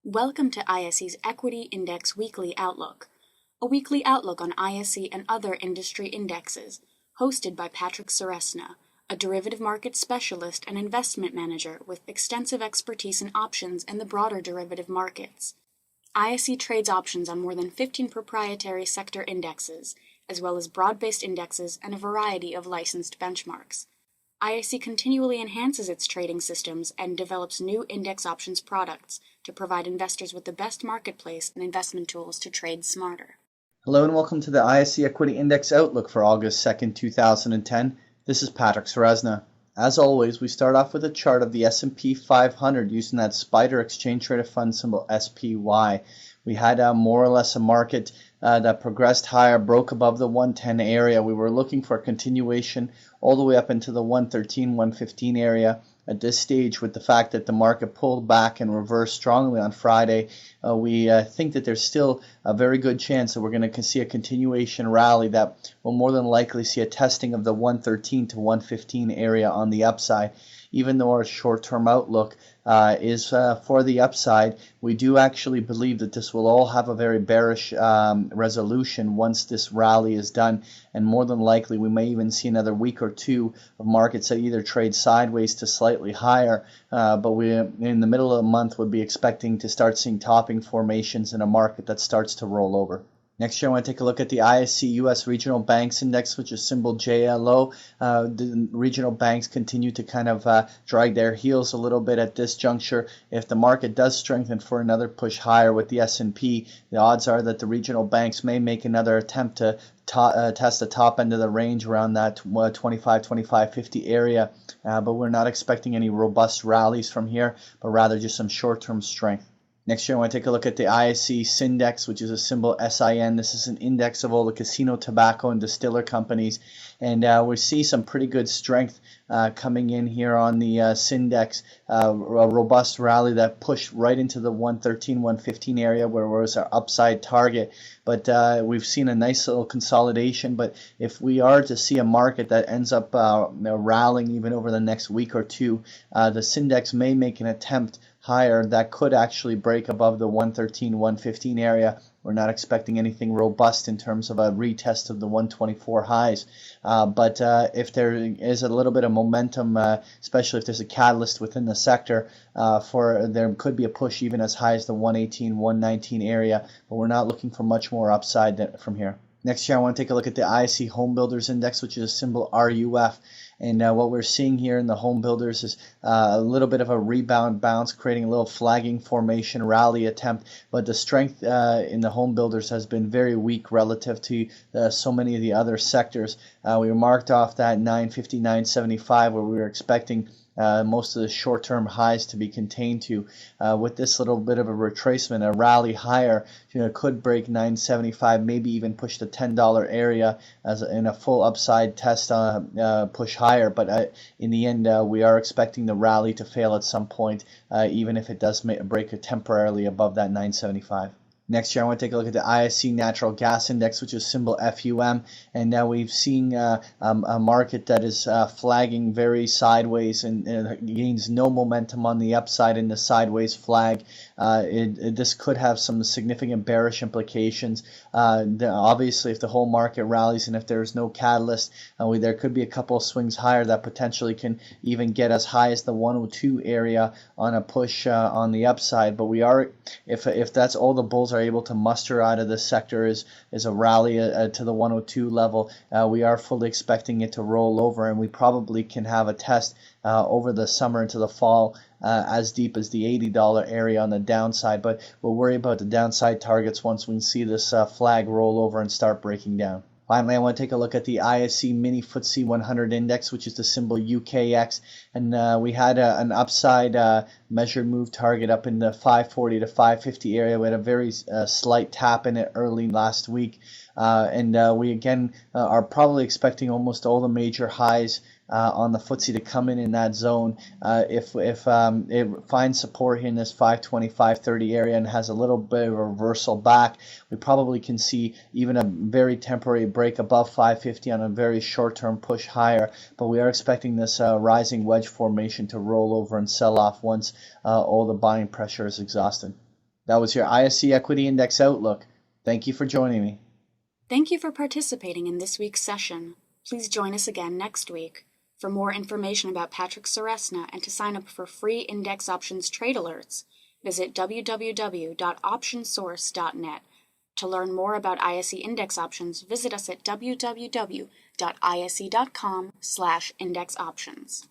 Welcome to ISE's Equity Index Weekly Outlook, a weekly outlook on ISE and other industry indexes, hosted by Patrick Ceresna, a derivative market specialist and investment manager with extensive expertise in options and the broader derivative markets. ISE trades options on more than 15 proprietary sector indexes, as well as broad-based indexes and a variety of licensed benchmarks. ISE continually enhances its trading systems and develops new index options products to provide investors with the best marketplace and investment tools to trade smarter. Hello and welcome to the ISE Equity Index Outlook for August 2nd, 2010. This is Patrick Ceresna. As always, we start off with a chart of the S&P 500 using that SPDR exchange traded fund symbol SPY. We had more or less a market that progressed higher, broke above the 110 area. We were looking for a continuation all the way up into the 113, 115 area. At this stage, with the fact that the market pulled back and reversed strongly on Friday, we think that there's still a very good chance that we're going to see a continuation rally that will more than likely see a testing of the 113 to 115 area on the upside. Even though our short-term outlook is for the upside, we do actually believe that this will all have a very bearish resolution once this rally is done, and more than likely we may even see another week or two of markets that either trade sideways to slightly higher, but we in the middle of the month would be expecting to start seeing topping formations in a market that starts to roll over. Next year, I want to take a look at the ISE U.S. Regional Banks Index, which is symbol JLO. The regional banks continue to kind of drag their heels a little bit at this juncture. If the market does strengthen for another push higher with the S&P, the odds are that the regional banks may make another attempt to test the top end of the range around that 25.50 area. But we're not expecting any robust rallies from here, but rather just some short-term strength. Next year, I want to take a look at the ISE Syndex, which is a symbol SIN. This is an index of all the casino, tobacco, and distiller companies. And we see some pretty good strength coming in here on the Syndex. A robust rally that pushed right into the 113, 115 area where was our upside target. But we've seen a nice little consolidation. But if we are to see a market that ends up rallying even over the next week or two, the Syndex may make an attempt higher that could actually break above the 113, 115 area. We're not expecting anything robust in terms of a retest of the 124 highs. But if there is a little bit of momentum, especially if there's a catalyst within the sector, there could be a push even as high as the 118, 119 area. But we're not looking for much more upside from here. Next year, I want to take a look at the ISE Home Builders Index, which is a symbol RUF. And what we're seeing here in the home builders is a little bit of a rebound bounce, creating a little flagging formation rally attempt. But the strength in the home builders has been very weak relative to so many of the other sectors. We marked off that 950, 975 where we were expecting most of the short-term highs to be contained to. With this little bit of a retracement, a rally higher, could break 975, maybe even push the $10 area as in a full upside test push higher. But in the end, we are expecting the rally to fail at some point, even if it does break temporarily above that 975. Next year, I want to take a look at the ISE Natural Gas Index, which is symbol FUM. And now we've seen a market that is flagging very sideways and gains no momentum on the upside in the sideways flag. This could have some significant bearish implications. Obviously, if the whole market rallies and if there's no catalyst, there could be a couple of swings higher that potentially can even get as high as the 102 area on a push on the upside. But we are, if that's all the bulls are able to muster out of this sector is a rally to the 102 level, we are fully expecting it to roll over, and we probably can have a test over the summer into the fall as deep as the $80 area on the downside. But we'll worry about the downside targets once we see this flag roll over and start breaking down. Finally, I want to take a look at the ISE Mini FTSE 100 Index, which is the symbol UKX. And we had an upside measured move target up in the 540 to 550 area. We had a very slight tap in it early last week. And we again are probably expecting almost all the major highs on the FTSE to come in that zone. If it finds support here in this 520, 530 area and has a little bit of a reversal back, we probably can see even a very temporary break above 550 on a very short-term push higher. But we are expecting this rising wedge formation to roll over and sell off once all the buying pressure is exhausted. That was your ISE Equity Index Outlook. Thank you for joining me. Thank you for participating in this week's session. Please join us again next week. For more information about Patrick Ceresna and to sign up for free index options trade alerts, visit www.optionsource.net. To learn more about ISE index options, visit us at www.ise.com/indexoptions.